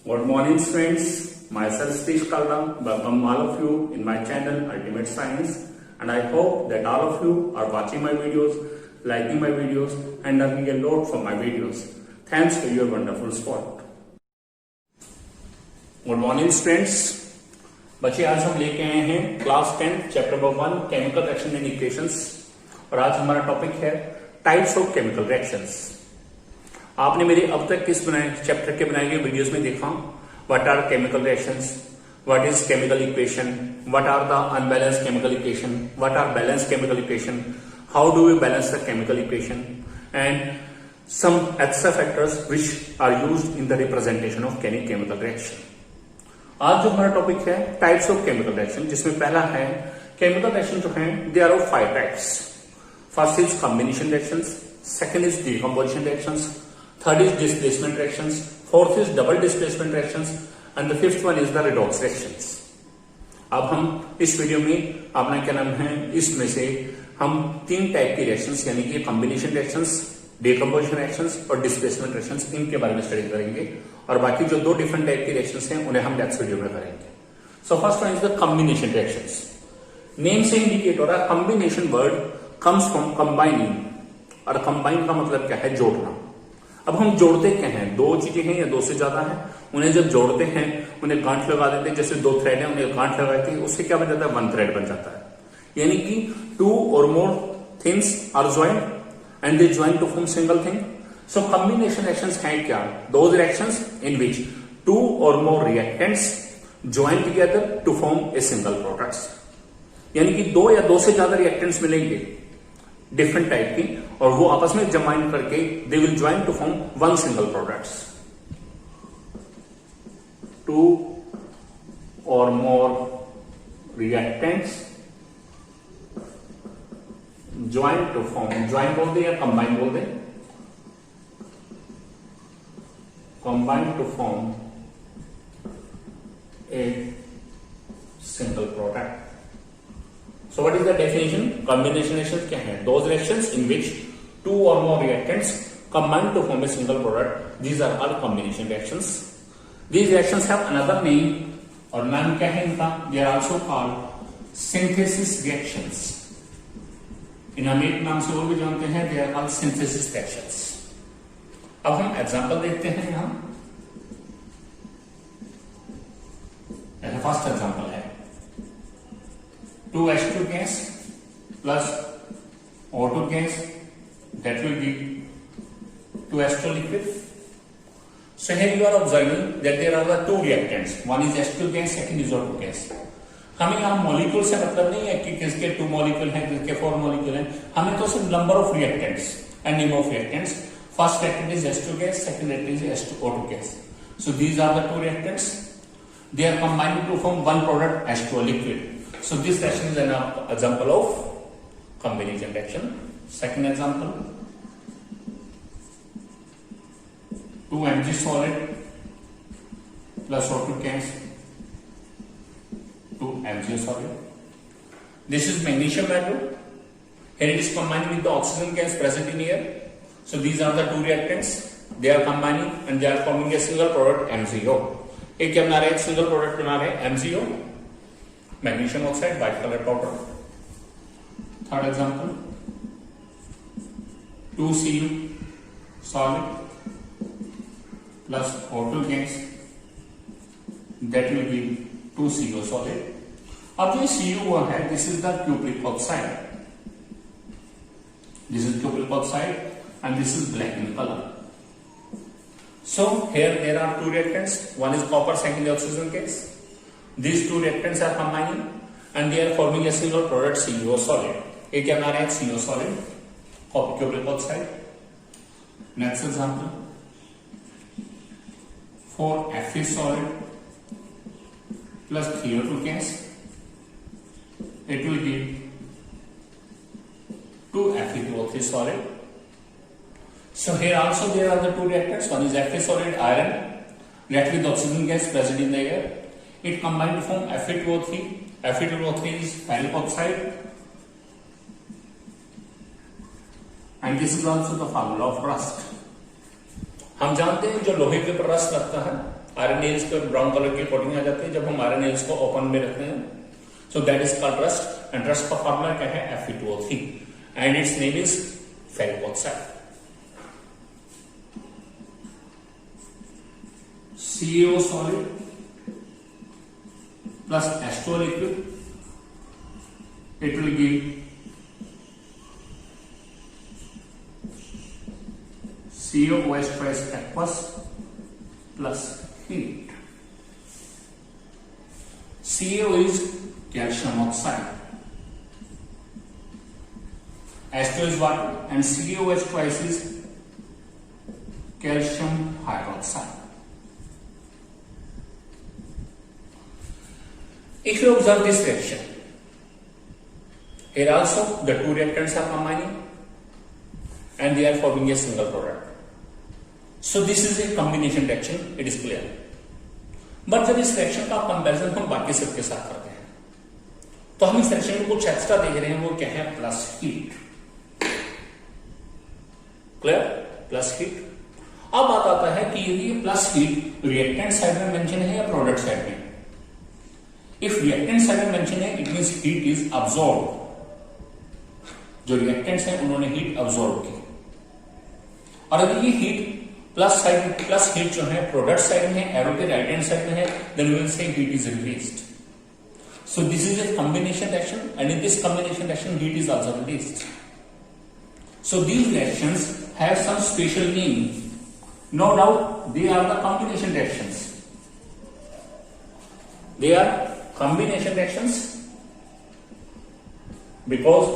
Good morning, friends. Myself Satish Kalra. Welcome all of you in my channel Ultimate Science, and I hope that all of you are watching my videos, liking my videos, and learning a lot from my videos. Thanks for your wonderful support. Good morning, friends. बच्चे आज हम लेके आए हैं class 10 chapter number 1 chemical reaction and equations, और आज हमारा topic है टाइप्स ऑफ केमिकल रिएक्शंस। आपने मेरे अब तक किस चैप्टर के बनाए गए वीडियोस में देखा what are chemical reactions, what is chemical equation, what are the unbalanced chemical equation, what are balanced chemical equation, how do we balance the chemical equation, and some extra factors which are used in the representation of any chemical reaction. आज जो हमारा topic है types of chemical reaction, जिसमें पहला है chemical reaction जो है they are of 5 types. First is combination reactions, second is decomposition reactions, third is displacement reactions, fourth is double displacement reactions, and the fifth one is the redox reactions. अब हम इस video में अपना क्या नाम है, इसमें से हम 3 टाइप की रिएक्शंस यानी कि कॉम्बिनेशन रिएक्शंस, डिकम्पोजिशन रिएक्शंस और डिस्प्लेसमेंट रिएक्शंस, इनके बारे में स्टडी करेंगे, और बाकी जो 2 डिफरेंट टाइप की रिएक्शंस हैं उन्हें हम नेक्स्ट वीडियो में करेंगे। So first one is the combination reactions. Name से इंडिकेट हो रहा है, combination word comes from combining, और कंबाइन का मतलब क्या है, जोड़ना। अब हम जोड़ते क्या हैं, 2 चीजें हैं या 2 से ज्यादा हैं, उन्हें जब जोड़ते हैं उन्हें गांठ लगा देते हैं। जैसे 2 थ्रेड है उन्हें गांठ लगाते हैं, उससे क्या बन जाता है, 1 थ्रेड बन जाता है। यानी कि 2 or more things are joined and they join to form single thing. So combination reactions हैं क्या, those reactions in which 2 or more reactants join together to form a single product. यानी कि 2 या 2 से ज्यादा reactants मिलेंगे डिफरेंट टाइप की, और वो आपस में जमाइन करके they will join to form one single product. 2 or more reactants join to form, join बोल दे या कंबाइन बोल दे, combine to form a single product. So what is the definition, combination reactions क्या है, those reactions in which 2 or more reactants combine to form a single product. These are all combination reactions. These reactions have another name, और नाम क्या है इनका, they are also called synthesis reactions. इन हम एक नाम से और भी जानते हैं, they are called synthesis reactions. अब हम एग्जांपल देखते हैं। यहां फर्स्ट एग्जांपल है 2H2 gas plus O2 gas, that will give 2H2 liquid. So here you are observing that there are the 2 reactants, one is H2 gas, second is O2 gas. हमें यहाँ molecule से मतलब नहीं है कि किसके 2 molecule हैं, किसके 4 मॉलिक्यूल हैं, हमें तो सिर्फ number of reactants and name of reactants. First reactant is H2 gas, second reactant is H2O2 gas. So these are the 2 reactants, they are combining to form one product H2O liquid. So this reaction is an example of combination reaction. Second example 2Mg solid plus O2 gas to Mg solid. This is magnesium metal. Here it is combining with the oxygen gas present in air. So these are the 2 reactants. They are combining and they are forming a single product MgO. एक क्या बना रहे हैं, single product बना रहे हैं MgO, magnesium oxide, white colour powder. Third example 2Cu solid plus O2 gas, that will be 2CO solid. अब जो Cu हुआ है, this is the cupric oxide, this is cupric oxide and this is black in colour. So here there are 2 reactants, one is copper, second is oxygen gas. These 2 reactants are combining and they are forming a single product CO solid. ये क्या बना रहे हैं, CO solid, cupric oxide. Next example 4Fe solid plus 3O2 gas, it will give 2Fe2O3 solid. So here also there are the 2 reactants, one is Fe solid iron react with oxygen gas present in the air, it combined to form Fe2O3. Fe2O3 is ferric oxide and this is also the formula of rust. हम जानते हैं जो लोहे के ऊपर rust लगता है iron nails पे ब्राउन कलर की कोटिंग आ जाती है जब हम आयरन नेल्स को ओपन में रखते हैं. So that is called rust. And rust का फॉर्मूला क्या है? Fe2O3 and it's name is ferric oxide. CaO solid plus H2O liquid, it will give CaOH plus aqueous plus heat. CaO is calcium oxide, H2O is water, and CaOH twice is calcium hydroxide. If you observe this reaction, here also the two reactants are combining and they are forming a single product. So this is a combination reaction, it is clear. But जब इस reaction का comparison हम बाकी सबके साथ करते हैं तो हम इस reaction में कुछ एक्स्ट्रा देख रहे हैं, वो क्या है? Plus heat. Clear? Plus heat. अब बात आता है कि ये प्लस हीट रिएक्टेंट साइड में मेंशन है या प्रोडक्ट साइड में? इफ रिएक्टेंट साइड में मेंशन है it means heat is absorb. जो रिएक्टेंट्स हैं उन्होंने हीट अब्सॉर्ब की. और अगर ये हीट प्लस हीट जो है प्रोडक्ट साइड में है, एरो के राइट हैंड साइड में है, then we will say heat is released. So this is a combination reaction and in this combination reaction heat is also released. So these reactions have some special name. No doubt they are the combination reactions. They are combination reactions because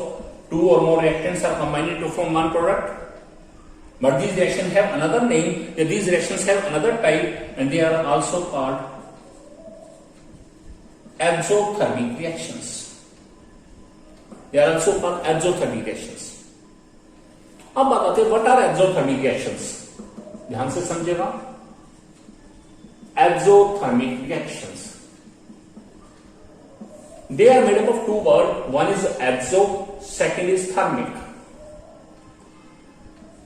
two or more reactants are combined to form one product. But these reactions have another name. These reactions have another type and they are also called exothermic reactions. They are also called exothermic reactions. अब बात आती है what are exothermic reactions? ध्यान से समझेगा. Exothermic reactions, they are made up of two words. One is exo, second is thermic.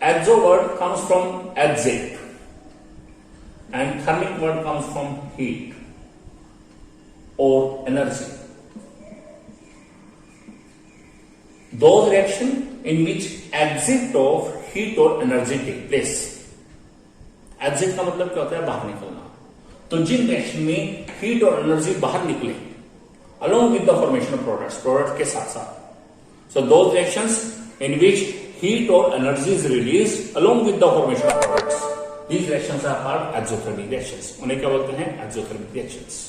Exo word comes from exit and thermic word comes from heat or energy. Those reactions in which exit of heat or energy take place. Exit का मतलब क्या होता है? बाहर निकलना. तो जिन reaction में heat और एनर्जी बाहर निकले along with the formation of product के साथ साथ. So those reactions in which heat or energy is released along with the formation of products, these reactions are called exothermic reactions. उन्हें क्या बोलते हैं? exothermic reactions.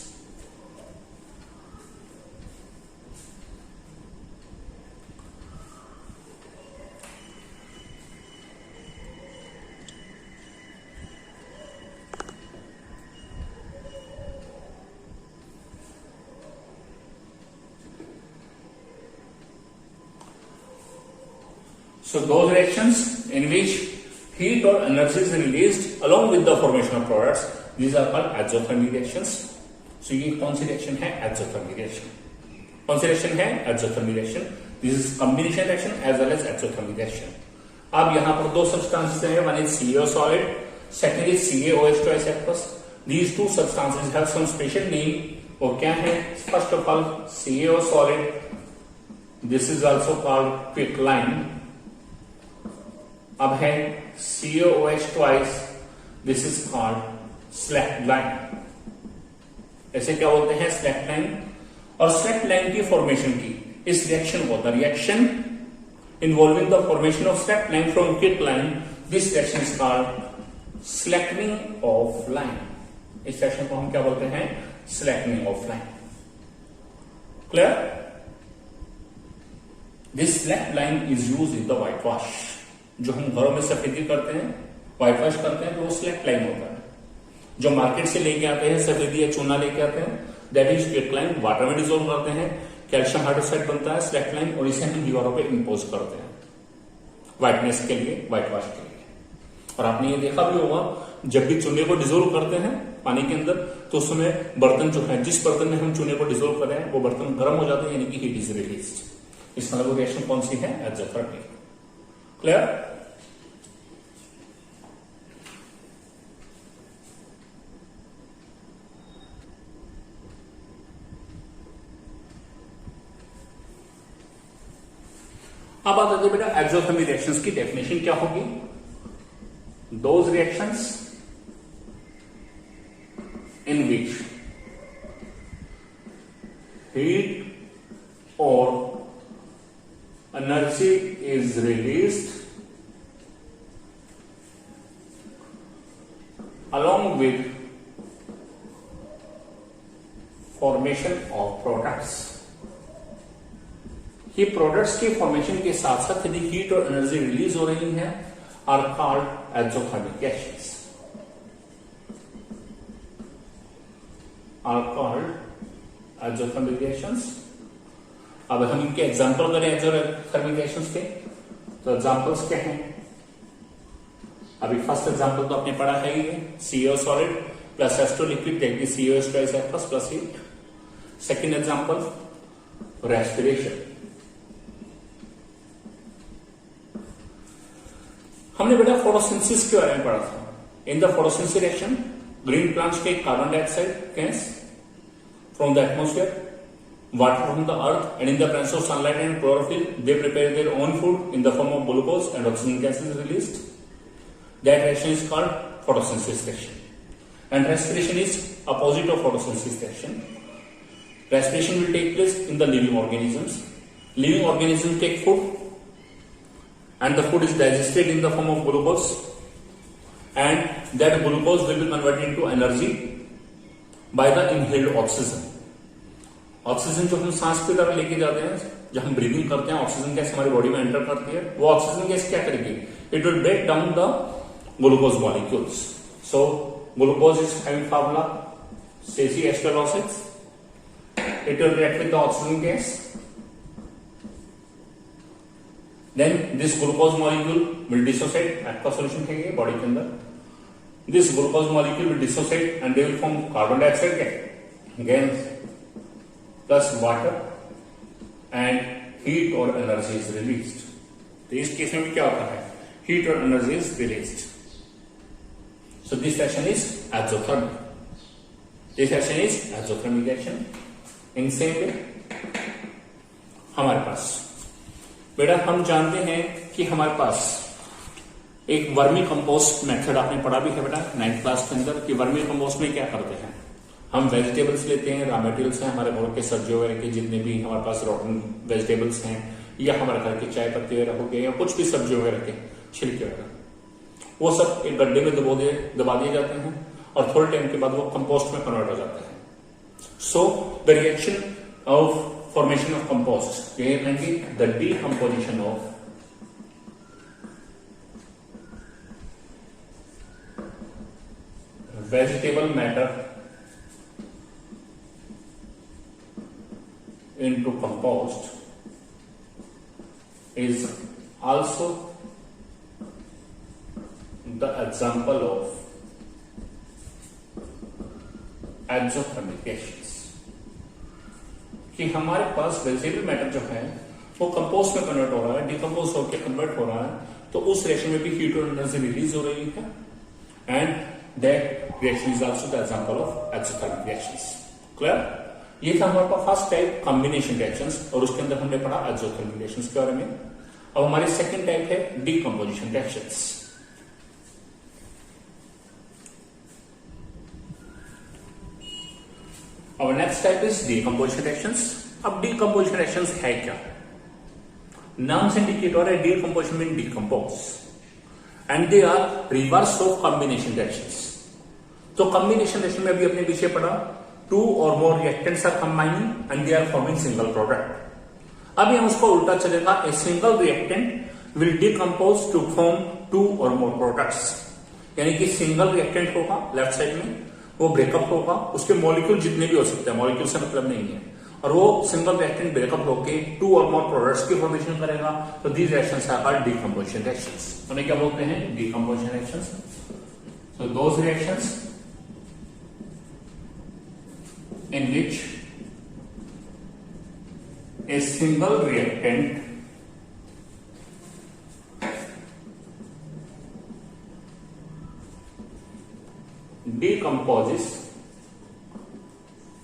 So those reactions in which heat or energy is released along with the formation of products, these are called exothermic reactions. So ये कौन सी reaction है? exothermic reaction. कौन सी reaction है? exothermic reaction. This is combination reaction as well as exothermic reaction. अब यहाँ पर दो substances हैं, one is CaO solid, second is CaOH twice aqueous. These two substances have some special name. और क्या है? First of all CaO solid, this is also called quicklime. अब है CaOH twice, this is called slackline. ऐसे क्या बोलते हैं? slackline. और slackline की फॉर्मेशन की इस रिएक्शन को, the reaction involving the formation of slackline from quicklime, this reaction is called slackening of line. इस रिएक्शन को हम क्या बोलते हैं? slackening of line. Clear? This slackline is used in the whitewash. जो हम घरों में सफेदी करते हैं, व्हाइट वॉश करते हैं, तो वो स्लैक लाइन होता है. जो मार्केट से लेके आते हैं सफेदी या चूना लेके आते हैं, that is slack line. Water में डिसॉल्व करते हैं, कैल्शियम हाइड्रोक्साइड बनता है स्लैक लाइन, और इसे हम दीवारों पे इंपोज करते हैं व्हाइटनेस के लिए, व्हाइट वॉश के लिए. और आपने ये देखा भी होगा जब भी चूने को डिसॉल्व करते हैं पानी के अंदर, तो उसमें बर्तन जो है, जिस बर्तन में हम चूने को डिसॉल्व कर रहे हैं वो बर्तन गर्म हो जाते हैं, यानी कि हीट इज रिलीज्ड. इसका मतलब रिएक्शन कौन सी है? एक्सोथर्मिक. क्लियर? बात आती है बेटा एक्सोथर्मिक रिएक्शंस की डेफिनेशन क्या होगी? Those reactions in which heat और energy is released along with formation of products। ये प्रोडक्ट्स के फॉर्मेशन के साथ साथ यदि हीट और एनर्जी रिलीज हो रही है are called exothermic reactions, are called exothermic reactions. अब हम इनके एग्जांपल करें एक्सोथर्मिक रिएक्शंस के, तो एग्जांपल्स क्या हैं? अभी फर्स्ट एग्जांपल तो आपने पढ़ा है ही है, CO solid plus H2 liquid take COH twice H plus heat. Second example respiration. हमने बेटा फोटोसिंथेसिस के बारे में पढ़ा था। In the photosynthesis reaction green plants take carbon dioxide gas from the atmosphere, water from the earth, and in the presence of sunlight and chlorophyll they prepare their own food in the form of glucose and oxygen gas is released. That reaction is called photosynthesis reaction. And respiration is opposite of photosynthesis reaction. Respiration will take place in the living organisms. Living organisms take food and the food is digested in the form of glucose, and that glucose will be converted into energy by the inhaled oxygen. Oxygen जो हम सांस की तरह लेके जाते हैं, जब हम ब्रीदिंग करते हैं, ऑक्सीजन गैस हमारी बॉडी में एंटर करती है, वो ऑक्सीजन गैस क्या करेगी? It will break down the glucose molecules. So glucose is having formula CaCH12O6, it will react with the oxygen gas, then this glucose molecule will dissociate, aqueous solution है ये body के अंदर, this glucose molecule will dissociate and they will form carbon dioxide gas plus water and heat or energy is released। तो इस case में भी क्या होता है? heat or energy is released। so this reaction is exothermic, this reaction is exothermic reaction। in same way हमारे पास बेटा हम जानते हैं कि हमारे पास एक वर्मी कंपोस्ट मेथड आपने पढ़ा भी है बेटा 9th क्लास के अंदर, कि वर्मी कंपोस्ट में क्या करते हैं? हम वेजिटेबल्स लेते हैं, रॉ मटेरियल्स हैं हमारे घर के सब्जी वगैरह के, जितने भी हमारे पास रोटन वेजिटेबल्स हैं या हमारे घर के चाय पत्ते वगैरह हो गए या कुछ भी सब्जी वगैरह के छिलके वगैरह, वो सब एक गड्ढे में दबा दिए जाते हैं और थोड़े टाइम के बाद वो कंपोस्ट में कन्वर्ट हो जाता है। So the reaction of formation of compost ये कहेंगे the decomposition of vegetable matter into compost is also the example of exothermic reactions। कि हमारे पास वेजिटेबल मैटर जो है वो कंपोस्ट में कन्वर्ट हो रहा है, डिकम्पोज होकर कन्वर्ट हो रहा है, तो उस रिएक्शन में भी हीट और एनर्जी रिलीज हो रही है, and that reaction is also the example of exothermic reactions. Clear? ये था हमारे पास फर्स्ट टाइप कॉम्बिनेशन रिएक्शंस, और उसके अंदर हमने पढ़ा एक्सोथर्मिक रिएक्शंस के बारे में। अब हमारी सेकंड टाइप है decomposition reactions. Our next type is decomposition reactions। अब decomposition reactions है क्या? नाम से इंडिकेट हो रहा है decomposition mean decompose, and they are reverse of combination reactions। तो combination reaction में अभी अपने पीछे पढ़ा two or more reactants are combining and they are forming single product। अभी हम उसको उल्टा चलेगा, a single reactant will decompose to form two or more products। यानी कि सिंगल रिएक्टेंट होगा लेफ्ट साइड में, वो ब्रेकअप होगा, उसके मॉलिक्यूल जितने भी हो सकते हैं, मॉलिक्यूल से मतलब नहीं है, और वो सिंगल रिएक्टेंट ब्रेकअप होके टू और मोर प्रोडक्ट्स की फॉर्मेशन करेगा। तो these reactions are called decomposition reactions. उन्हें क्या बोलते हैं? Decomposition reactions. So those reactions in which a single reactant decomposes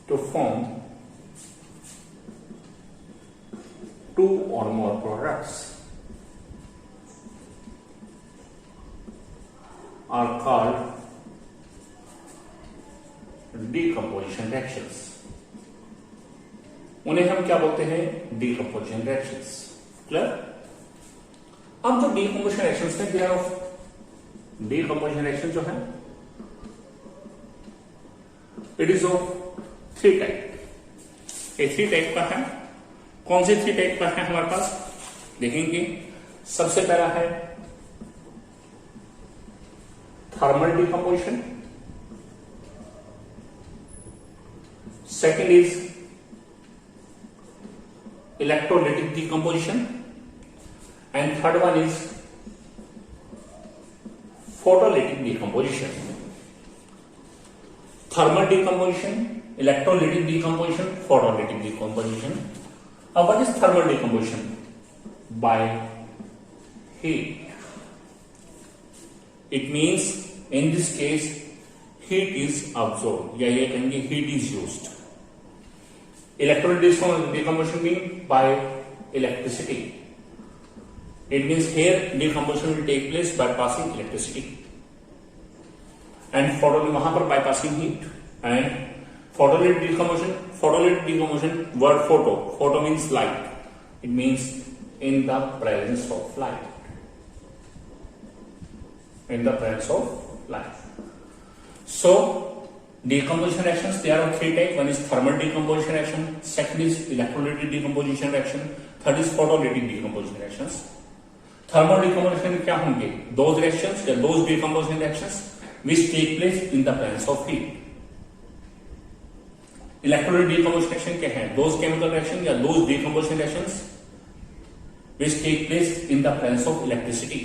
to form two or more products। are called decomposition reactions. उन्हें हम क्या बोलते हैं? decomposition reactions. क्लियर? अब जो decomposition reactions है, they are of decomposition reaction जो है it is of 3 type. ये 3 टाइप का है. कौन से 3 टाइप का है हमारे पास? देखेंगे. सबसे पहला है thermal decomposition. Second is electrolytic decomposition and third one is photolytic decomposition. Thermal decomposition, electrolytic decomposition, photolytic decomposition. अब what is thermal decomposition? By heat. It means in this case heat is absorbed, या ये कहेंगे heat is used. Electrolytic decomposition means by electricity. It means here decomposition will take place by passing electricity and वहां पर by passing heat. And photolytic decomposition, word photo means light. It means in the presence of light. In the presence of light. So decomposition reactions, they are of 3 types. One is thermal decomposition reaction, second is electrolytic decomposition reaction, third is photolytic decomposition reactions. Thermal decomposition क्या होंगे? Those reactions या those decomposition reactions which take place in the presence of heat. Electrolytic decomposition reaction क्या है? Those chemical reactions या those decomposition reactions which take place in the presence of electricity.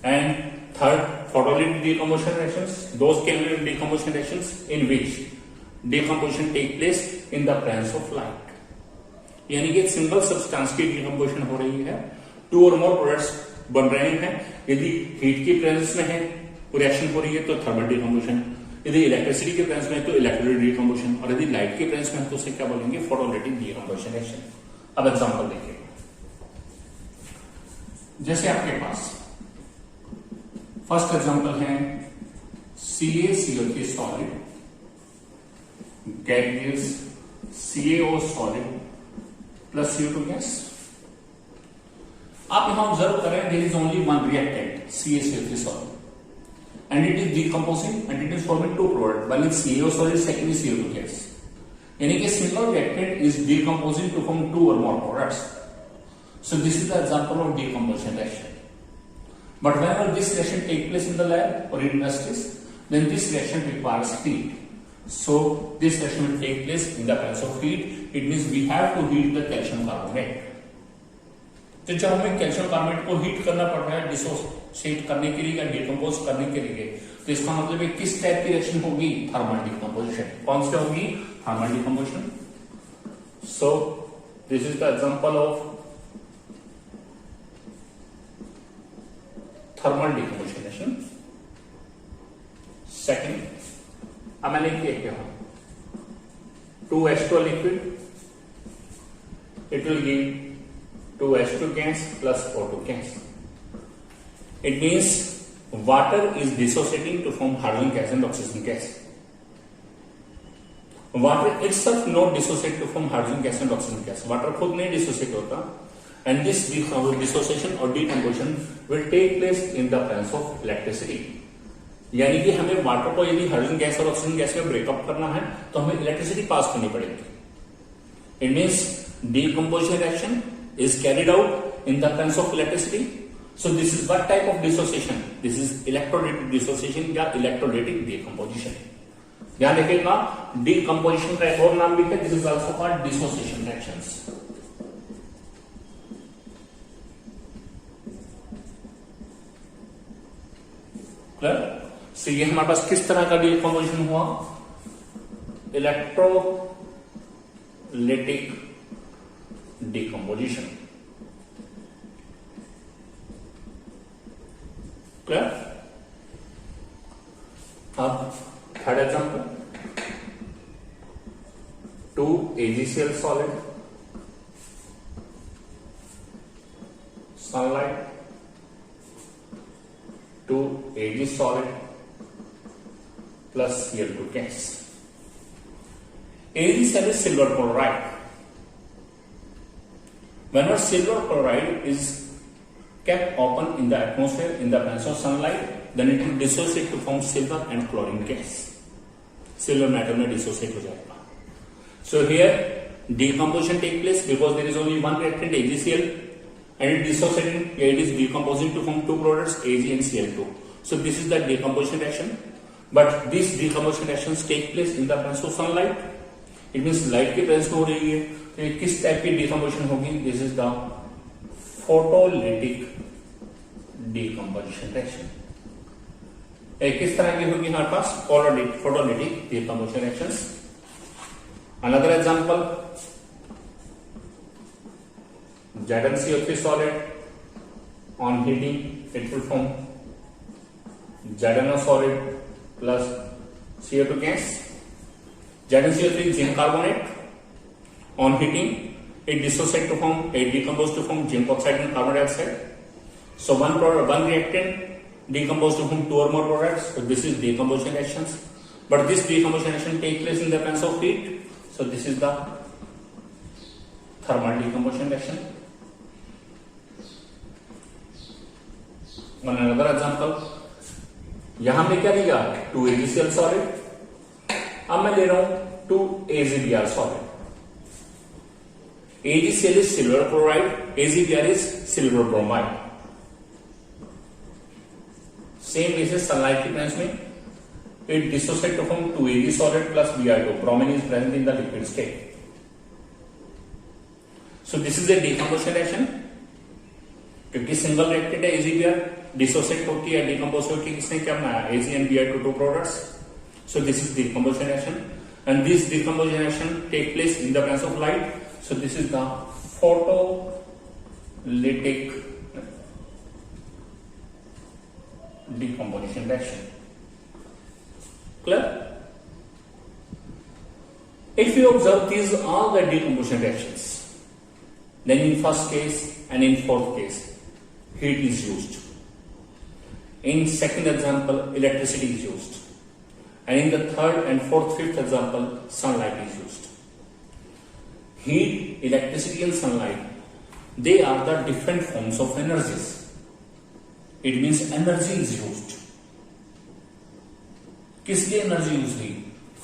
And third, photolytic decomposition reactions, those chemical decomposition reactions in which decomposition take place in the presence of light. यानी कि single substance की decomposition हो रही है, 2 और more products बन रहे हैं. यदि हीट की प्रेजेंस में है रिएक्शन हो रही है तो थर्मल डिकम्पोजिशन, यदि इलेक्ट्रिसिटी के प्रेजेंस में है तो इलेक्ट्रोलाइटिक डिकम्पोजिशन, और यदि लाइट के प्रेजेंस में है तो उसे क्या बोलेंगे? Photolytic decomposition reaction. अब एग्जांपल देखिए. जैसे आपके पास फर्स्ट एग्जांपल है CaCO3 solid get gives CaO solid plus CO2 gas. आप यहां ऑब्जर्व करें, there is only one reactant CaCO3 solid and it is decomposing and it is forming 2 products. One is CaO solid, second is CO2 gas. यानी कि single reactant is decomposing to form 2 or more products. So this is the example of decomposition reaction. But whenever this reaction takes place in the lab or in industries, then this reaction requires heat. So this reaction will take place in the presence of heat. It means we have to heat the calcium carbonate. तो जब हमें calcium carbonate को heat करना पड़ रहा है dissociate करने के लिए या डिकम्पोज करने के लिए, तो इसका मतलब है किस टाइप की रिएक्शन होगी? Thermal decomposition. कौन सी होगी? Thermal decomposition. So this is the example of thermal decomposition reaction. Second, अब मैंने किया क्या? 2H2 liquid, it will give 2H2 gas plus O2 gas. It means water is dissociating to form hydrogen gas and oxygen gas. Water itself not dissociate to form hydrogen gas and oxygen gas. Water खुद नहीं dissociate होता. And this dissociation or decomposition will take place in the presence of electricity. यानी कि हमें water को यदि hydrogen gas और oxygen gas में ब्रेकअप करना है तो हमें इलेक्ट्रिसिटी पास करनी पड़ेगी. It means decomposition reaction is carried out in the presence of electricity. So this is what type of dissociation? This is electrolytic dissociation या electrolytic decomposition. ध्यान रखिएगा, decomposition का एक और नाम भी है. This is also called dissociation reactions. So ये हमारे पास किस तरह का डिकम्पोजिशन हुआ? Electrolytic decomposition. क्लियर? अब third example, 2 AgCl solid, sunlight, to Ag solid plus Cl2 gas. AgCl is silver chloride. Whenever silver chloride is kept open in the atmosphere in the presence of sunlight, then it will dissociate to form silver and chlorine gas. Silver metal में dissociate हो जाएगा. So here decomposition take place because there is only one reactant AgCl and it dissociating. It is decomposing to form two products Ag and Cl2. So this is the decomposition reaction. But these decomposition reactions take place in the presence of sunlight. It means light की presence में हो रही है. तो ये किस type की decomposition होगी? This is the photolytic decomposition reaction. किस तरह की होगी हमारे पास? Photolytic decomposition reactions. Another example, ZnCO3 solid on heating it will form ZnO solid plus CO2 gas. ZnCO3 zinc carbonate on heating it dissociate to form, it decompose to form zinc oxide and carbon dioxide. So one reactant decompose to form two or more products. So this is decomposition reactions. But this decomposition reaction take place in the presence of heat. So this is the thermal decomposition reaction. One another example. यहां में क्या दिया? 2 AgCl solid. अब मैं ले रहा हूं 2 AgBr solid. AgCl is silver chloride, AgBr is silver bromide. Same basis sunlight की presence में it dissociate to form 2 Ag solid plus Br2. Bromine is present in the liquid state. So this is a decomposition reaction. क्योंकि single reactant है AgBr, dissociate होती है, decompose होती है, किसने क्या बनाया? Ag and Br2 two products. So this is decomposition reaction, and this decomposition reaction take place in the presence of light. So this is the photolytic decomposition reaction. Clear? If you observe these all the decomposition reactions, then in first case and in fourth case, heat is used. In second example, electricity is used. And in the third and fourth, fifth example, sunlight is used. Heat, electricity and sunlight, they are the different forms of energies. It means energy is used. किस लिए energy use हुई?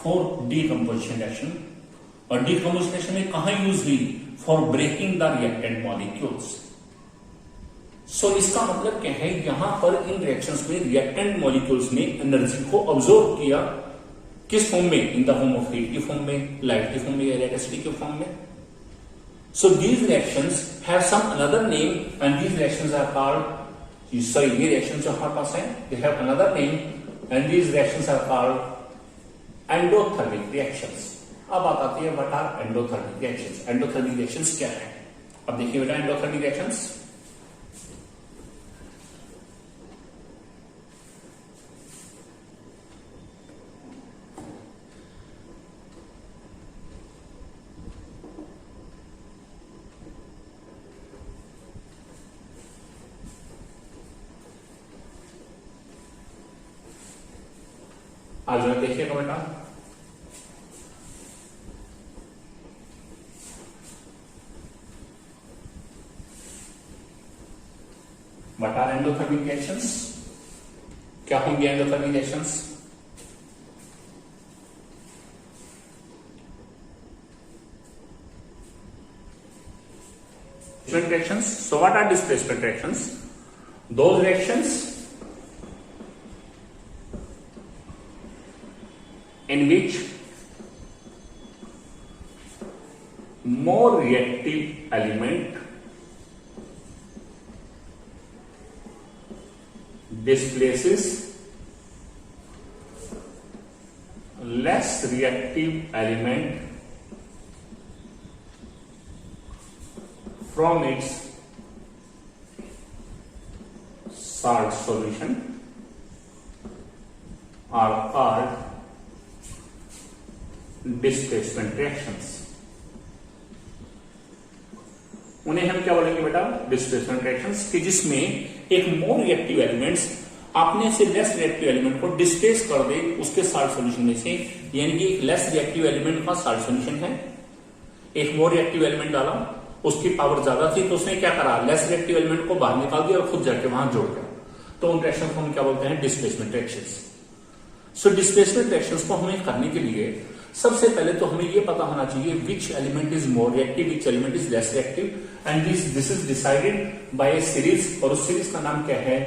For decomposition reaction. और decomposition reaction में कहां use हुई? For breaking the reactant molecules. So इसका मतलब क्या है? यहां पर इन रिएक्शंस में रिएक्टेंट मॉलिक्यूल्स ने एनर्जी को ऑब्जॉर्व किया. किस फॉर्म में? In the form of heat की फॉर्म में, लाइट की फॉर्म में, इलेक्ट्रिसिटी के फॉर्म में. So these reactions have some another name and these reactions are called, sorry ये रिएक्शंस जो हमारे पास है they have another name and these reactions are called endothermic reactions. अब बात आती है what are endothermic reactions. Endothermic reactions क्या है? अब देखिए बेटा endothermic reactions. आज देखिएगा बेटा, what are endothermic reactions? क्या होंगी endothermic reactions? Displacement reactions. So what are displacement reactions? Those reactions in which more reactive element displaces less reactive element from its salt solution are called displacement reactions. उन्हें हम क्या बोलेंगे बेटा? Displacement reactions, कि जिसमें एक मोर रिएक्टिव एलिमेंट्स आपने से लेस रिएक्टिव एलिमेंट को डिस्प्लेस कर दे उसके साल्ट सॉल्यूशन में से, यानी कि लेस रिएक्टिव एलिमेंट का साल्ट सॉल्यूशन है, एक मोर रिएक्टिव एलिमेंट डाला, उसकी पावर ज्यादा थी तो उसने क्या करा, लेस रिएक्टिव एलिमेंट को बाहर निकाल दिया और खुद जाके वहां जोड़ गया। तो उन रिएक्शन को हम क्या बोलते हैं, displacement reactions. So displacement reactions को हमें करने के लिए सबसे पहले तो हमें यह पता होना चाहिए which element is more reactive, which element is less reactive, and this is decided by A series, और उस सीरीज का नाम क्या है,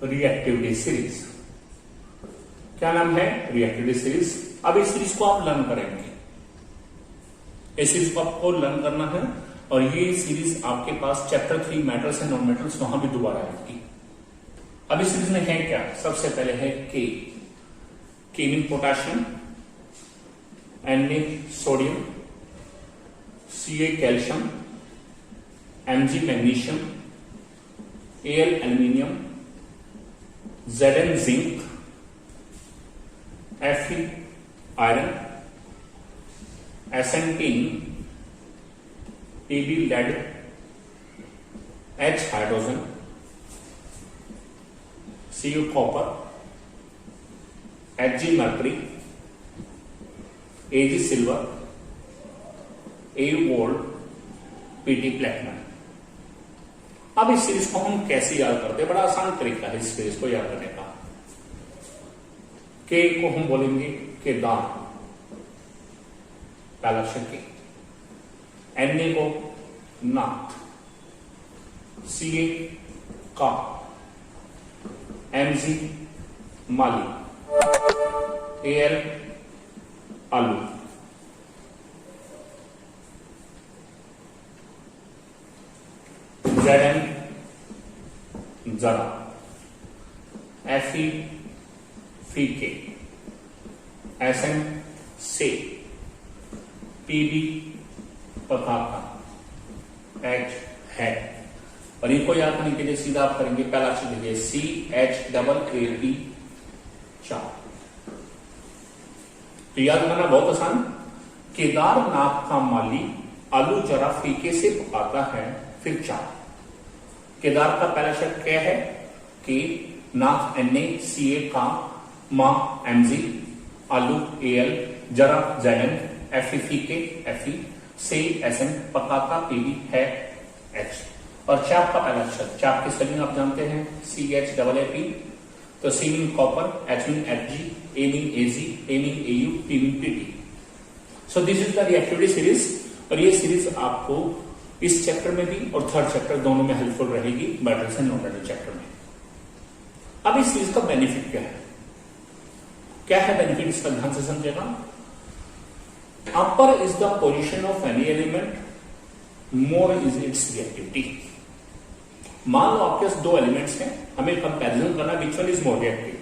रिएक्टिविटी सीरीज। क्या नाम है, रिएक्टिविटी सीरीज। अब इस सीरीज को आप लर्न करेंगे, इस सीरीज को आपको लर्न करना है, और ये सीरीज आपके पास chapter 3 metals and non metals वहां भी दोबारा आएगी। अब इस सीरीज में है क्या, सबसे पहले है के, mean potassium, Na sodium, Ca calcium, Mg magnesium, Al aluminium, Zn zinc, Fe iron, Sn tin, Pb lead, H hydrogen, Cu copper, Hg mercury, Ag silver, A gold, Pt platinum. अब इस series को हम कैसे याद करते हैं, बड़ा आसान तरीका है इस सीरीज को याद करने का। के को हम बोलेंगे केदार, पहला अक्षर के, Na को नाथ, Ca का, Mg माली, Al आलू, Zn जरा, Fe फीके, Sn से, Pb पताका, H है। और इनको याद करने के लिए सीधा आप करेंगे, पहला अक्षर लिखिए CHAAP, चार। तो याद करना बहुत आसान, केदारनाथ का माली आलू जरा फीके से पकाता है, फिर चार। केदार का पहला शब्द क्या है, के, नाथ Na, Ca का, मां Mg, आलू Al, जरा Zn, Fe फीके Fe, से Sn पकाता Pb है H। और चाप का पहला शब्द, चाप की स्पेलिंग आप जानते हैं, CHAAP। तो C mean copper, H mean Hg, A mean Ag, A mean Au, P mean Pt। So this is the reactivity series, और ये सीरीज आपको इस चैप्टर में भी और थर्ड चैप्टर दोनों में हेल्पफुल रहेगी, metals and non metal chapter में। अब इस सीरीज का बेनिफिट क्या है, क्या है बेनिफिट, इसका ध्यान से समझेगा। Upper is the position of any element, more is its reactivity. मान लो आपके पास दो एलिमेंट्स हैं, हमें कंपैरिजन करना which one is more reactive.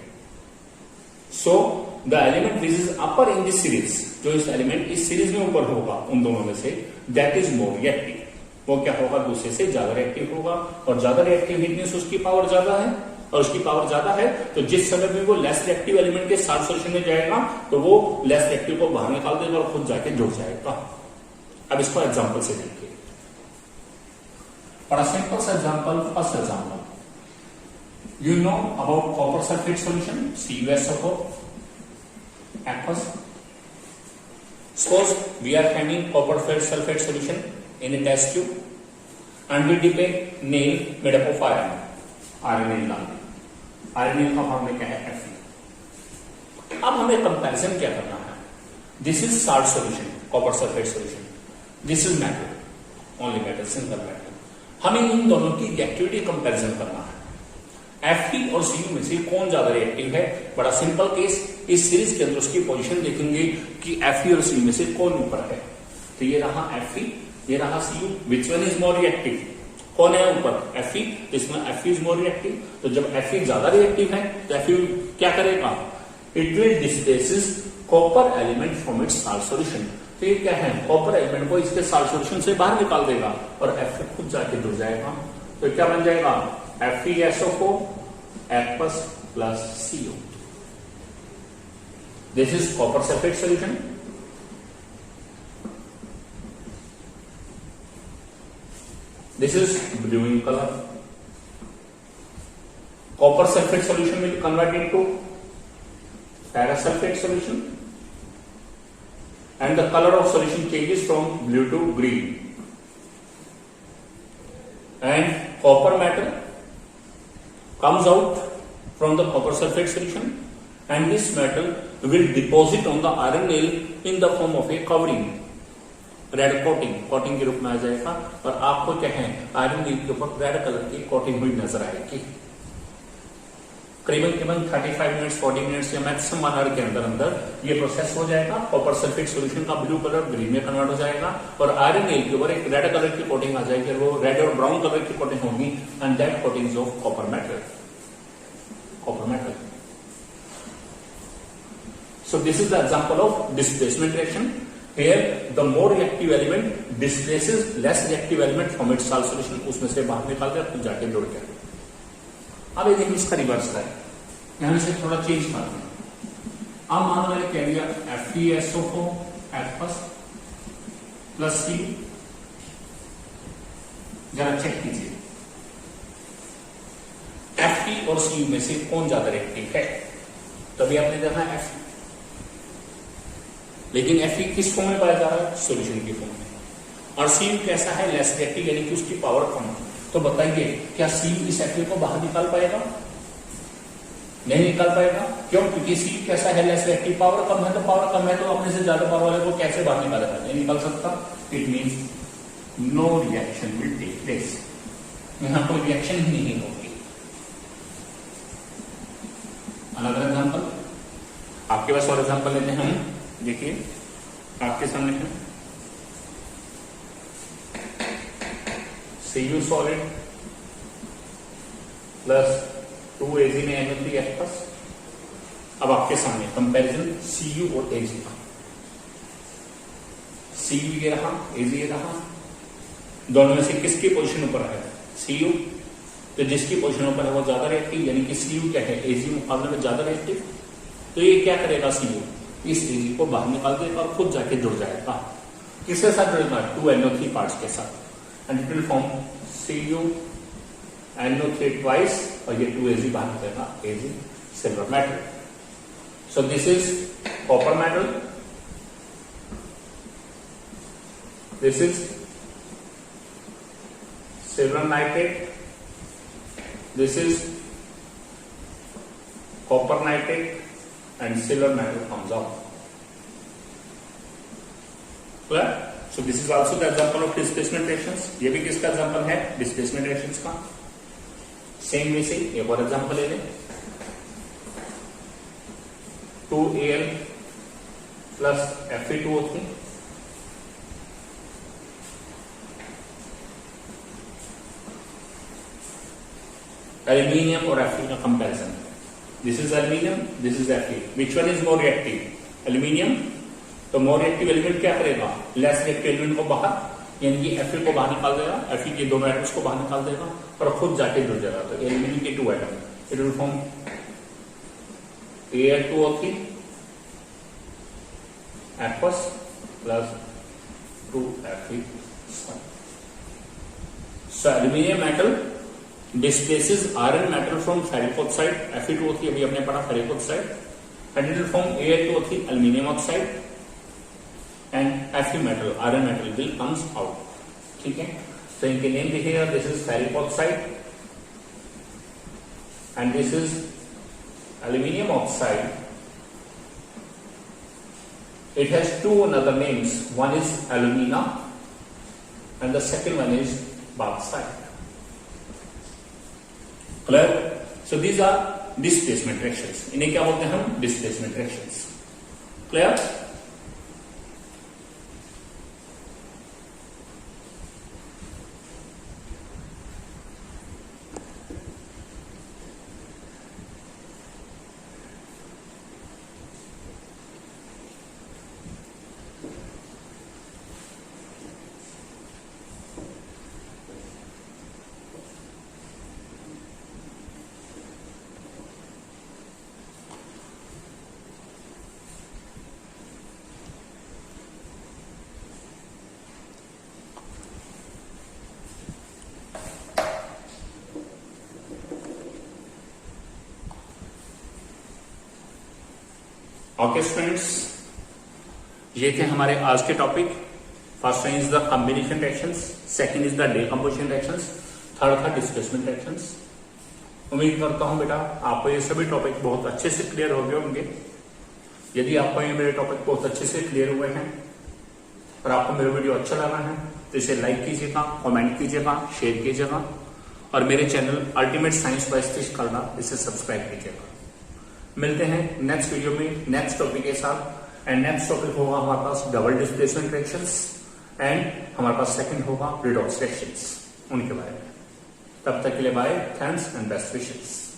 So the element which is upper in this series, जो इस एलिमेंट इस सीरीज में ऊपर होगा उन दोनों में से, दैट इज मोर रिएक्टिव। वो क्या होगा, दूसरे से ज्यादा रिएक्टिव होगा, और ज्यादा रिएक्टिव मींस उसकी पावर ज्यादा है, और उसकी पावर ज्यादा है तो जिस समय में वो लेस रिएक्टिव एलिमेंट के साथ सॉल्यूशन में जाएगा तो वो लेस रिएक्टिव को बाहर निकाल देगा और खुद जाके जुड़ जाएगा। अब इसको एग्जांपल से देखिए। For a simple example, first example, you know about copper sulfate solution, CuSO4, aqueous. Suppose we are having copper sulfate solution in a test tube, and we dip a nail made up of iron nail डालते हैं। iron nail का formula क्या है, Fe। अब हमें comparison क्या करना है, this is salt solution, copper sulphate solution, this is metal, only metal, single metal. हमें इन दोनों की रिएक्टिविटी कंपैरिजन करना है, Fe और Cu में से कौन ज्यादा रिएक्टिव है। बड़ा सिंपल केस, इस सीरीज के अंदर उसकी पोजीशन देखेंगे कि Fe और Cu में से कौन ऊपर है। तो ये रहा Fe, ये रहा Cu, which one is more reactive, कौन है ऊपर, Fe, इसमें Fe इज मोर रिएक्टिव। तो जब Fe ज्यादा रिएक्टिव है तो Fe क्या करेगा, it will displaces copper element from its salt solution. तो ये क्या है, कॉपर एलिमेंट को इसके साल्ट सॉल्यूशन से बाहर निकाल देगा और Fe खुद जाके जुड़ जाएगा। तो क्या बन जाएगा, FeSO4 aqueous plus CO। This is copper sulphate solution. This is blue in colour, copper sulfate solution will convert into parasulfate solution, and the color of solution changes from blue to green. And copper metal comes out from the copper sulfate solution, and this metal will deposit on the iron nail in the form of a covering, red coating के रूप में आ जाएगा, और आपको क्या है iron nail के ऊपर रेड कलर की कोटिंग हुई नजर आएगी। करीबन 35 मिनट्स 40 मिनट्स या मैक्सिमम 1 आवर के अंदर ये प्रोसेस हो जाएगा। कॉपर सल्फेट सॉल्यूशन का ब्लू कलर ग्रीन में कन्वर्ट हो जाएगा, और आयरन नेल के ऊपर एक रेड कलर की कोटिंग आ जाएगी, वो रेड और ब्राउन कलर की कोटिंग होगी, and that coating is of copper metal. So this is the example of displacement reaction. Here the more reactive element displaces less reactive element from its salt solution, उसमें से बाहर निकाल दे फिर जाके जुड़ गया। अब ये देखिए इसका रिवर्स है, यहां से थोड़ा चेंज करते हैं। अब मान लो मैंने कह दिया FeSO4 F प्लस C, जरा चेक कीजिए Fe और Cu में से कौन ज्यादा रिएक्टिव है। तभी आपने देखा Fe, लेकिन Fe किस फॉर्म में पाया जा रहा है, सॉल्यूशन की फॉर्म में, और Cu कैसा है, लेस रिएक्टिव, यानी कि उसकी पावर कम है। तो बताइए क्या Cu इस Fe को बाहर निकाल पाएगा? नहीं निकाल पाएगा। क्यों? क्योंकि Cu कैसा है, लेस रिएक्टिव, पावर कम है, तो पावर कम है तो अपने से ज्यादा पावर वाले को कैसे बाहर निकालेगा? नहीं निकाल सकता। It means no reaction will take place, यहां कोई रिएक्शन ही नहीं होगी। अनदर एग्जांपल, आपके पास और एग्जांपल लेते हैं हम। देखिए आपके सामने है Cu सॉलिड प्लस 2Ag में NO3F+। अब आपके सामने कंपैरिजन Cu और Ag का। Cu ये रहा, Ag ये रहा, दोनों में से किसकी पोजीशन ऊपर है? Cu। तो जिसकी पोजीशन ऊपर है वो ज्यादा रिएक्टिव, यानी कि Cu क्या है, Ag मुकाबले में ज्यादा रिएक्टिव। तो ये क्या करेगा, Cu इस Ag को बाहर निकाल देगा और खुद जाके जुड़ जाएगा। किसके साथ जुड़ेगा? 2NO3 पार्ट्स के साथ, and it will form Cu NO3 twice, और ये 2Ag बाहर निकलेगा, Ag silver metal. So this is copper metal, this is silver nitrate, this is copper nitrate, and silver metal comes out. Clear? So this is also the example of displacement reactions. ये भी किसका example है? Displacement reactions का। Same way से एक और example ले लें। 2Al प्लस Fe2O3, aluminium और Fe का comparison. This is aluminium, this is Fe, which one is more reactive? aluminium। तो मोर रिएक्टिव एलिमेंट क्या करेगा, लेस रिएक्टिव एलिमेंट को बाहर, यानी कि Fe को बाहर निकाल देगा, Fe के दोनों एटम्स को बाहर निकाल देगा और खुद जाके जुड़ जाएगा। तो एल्यूमिनियम के 2 atom, it will form Al2O3 F+ plus 2Fe। So aluminium metal displaces iron metal from ferric oxide, Fe2O3 अभी हमने पढ़ा ferric oxide, and it will form Al2O3 aluminium oxide, and Fe metal, iron metal will comes out। ठीक है, so इनके name देखिएगा, this is ferric oxide and this is aluminium oxide। It has two another names, one is alumina and the second one is bauxite। Clear? So these are displacement reactions, इन्हें क्या बोलते हैं हम? displacement reactions। Clear? Okay students, ये थे हमारे आज के topic. First one is the combination reactions, second is the decomposition reactions, third था डिस्प्लेसमेंट रिएक्शंस। उम्मीद करता हूं बेटा आपको ये सभी टॉपिक बहुत अच्छे से क्लियर हो गए होंगे। यदि आपको ये मेरे टॉपिक बहुत अच्छे से क्लियर हुए हैं और आपको मेरा वीडियो अच्छा लगा है तो इसे लाइक कीजिएगा, कमेंट कीजिएगा, शेयर कीजिएगा और मेरे channel ultimate science by Satish Kalna इसे सब्सक्राइब कीजिएगा। मिलते हैं नेक्स्ट वीडियो में नेक्स्ट टॉपिक के साथ। एंड नेक्स्ट टॉपिक होगा हमारे पास डबल डिस्प्लेसमेंट रिएक्शंस एंड हमारे पास सेकंड होगा रिडॉक्स रिएक्शंस, उनके बारे में। तब तक के लिए bye, thanks and best wishes.